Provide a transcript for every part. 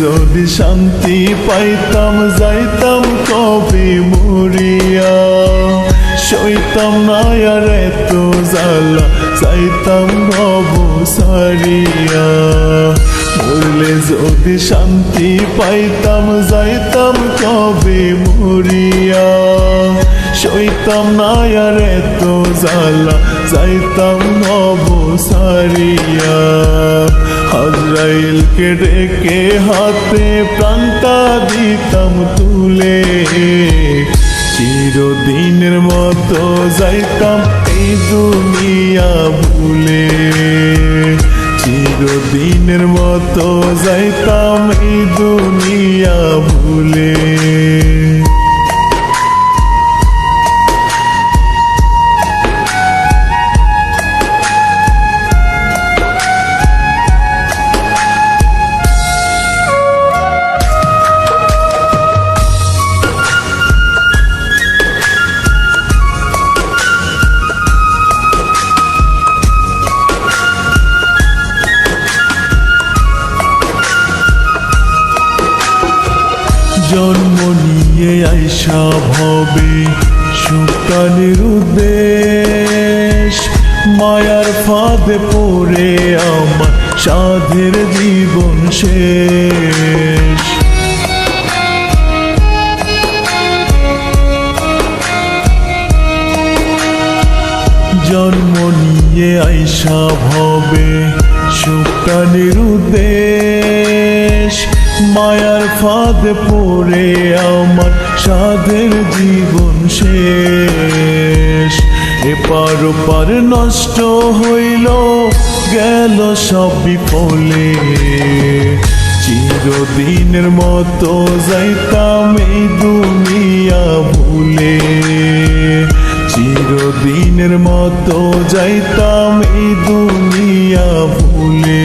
যদি শান্তি পাইতাম যাইতাম কবে মরিয়া, সইতাম না আর এত জ্বালা যাইতাম ভব সারিয়া। মরলে যদি শান্তি পাইতাম যাইতাম কবে মরিয়া, সইতাম না আর এত জ্বালা যাইতাম ভব সারিয়া। আজরাইলকে ডেকে হাতে প্রাণটা দিতাম তুলে, চিরদিনের মতো যাইতাম এই দুনিয়া ভুলে, চিরদিনের মতো যাইতাম এই দুনিয়া ভুলে। জন্ম নিয়ে আইসা ভবে সুকানের উদ্দেশ, মায়ার ফাঁদে পড়ে আমার সাধের জীবন শেষ। জন্ম নিয়ে আইসা ভবে সুকানের উদ্দেশ, মায়ার ফাঁদে পড়ে আমার সাধের জীবন শেষ। এপার ওপার নষ্ট হইল গেল সব বিফলে, চিরদিনের মতো যাইতাম এই দুনিয়া ভুলে, চিরদিনের মতো যাইতাম এই দুনিয়া ভুলে।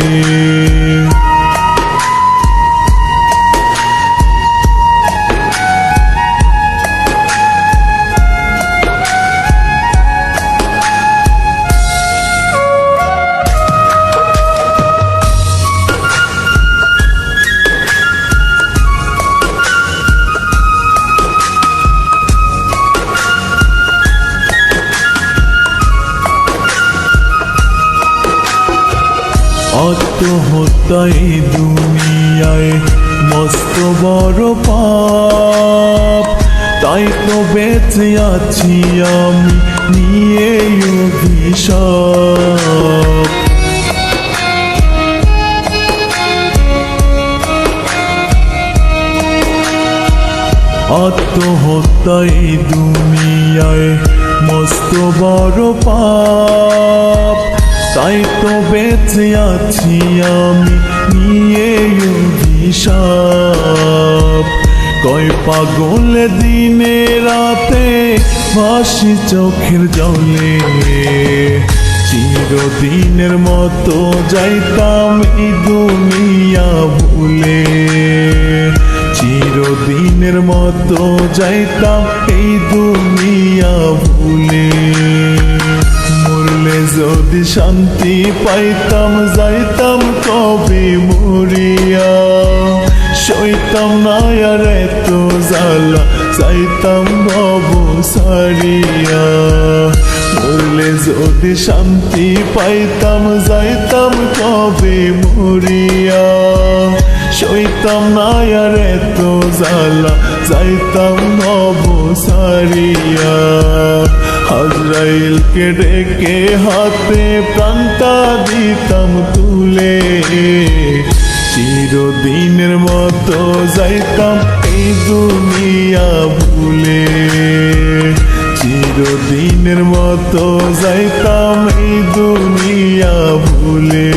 আত্মহত্যা এই দুনিয়ায় মস্ত বড় পাপ, তাই তো বেঁচে আছি আমি নিয়ে অভিশাপ। আত্মহত্যা এই দুনিয়ায় মস্ত বড় পাপ, তাই তো বেঁচে আছি আমি নিয়ে অভিশাপ। কয় পাগল দিনে রাতে ভাসি চোখের জলে, চিরদিনের মতো যাইতাম এই দুনিয়া ভুলে, চিরদিনের মতো যাইতাম এই দুনিয়া ভুলে। মরলে যদি শান্তি পাইতাম যাইতাম কবে মরিয়া, সইতাম না আর এত জ্বালা যাইতাম ভব সারিয়া। মরলে যদি শান্তি পাইতাম যাইতাম কবে মরিয়া, সইতাম না আর এত জ্বালা যাইতাম ভব সারিয়া। আজরাইলকে ডেকে হাতে প্রাণটা দিতাম তুলে, চিরদিনের মতো যাইতাম এই দুনিয়া ভুলে, চিরদিনের মতো যাইতাম এই দুনিয়া ভুলে।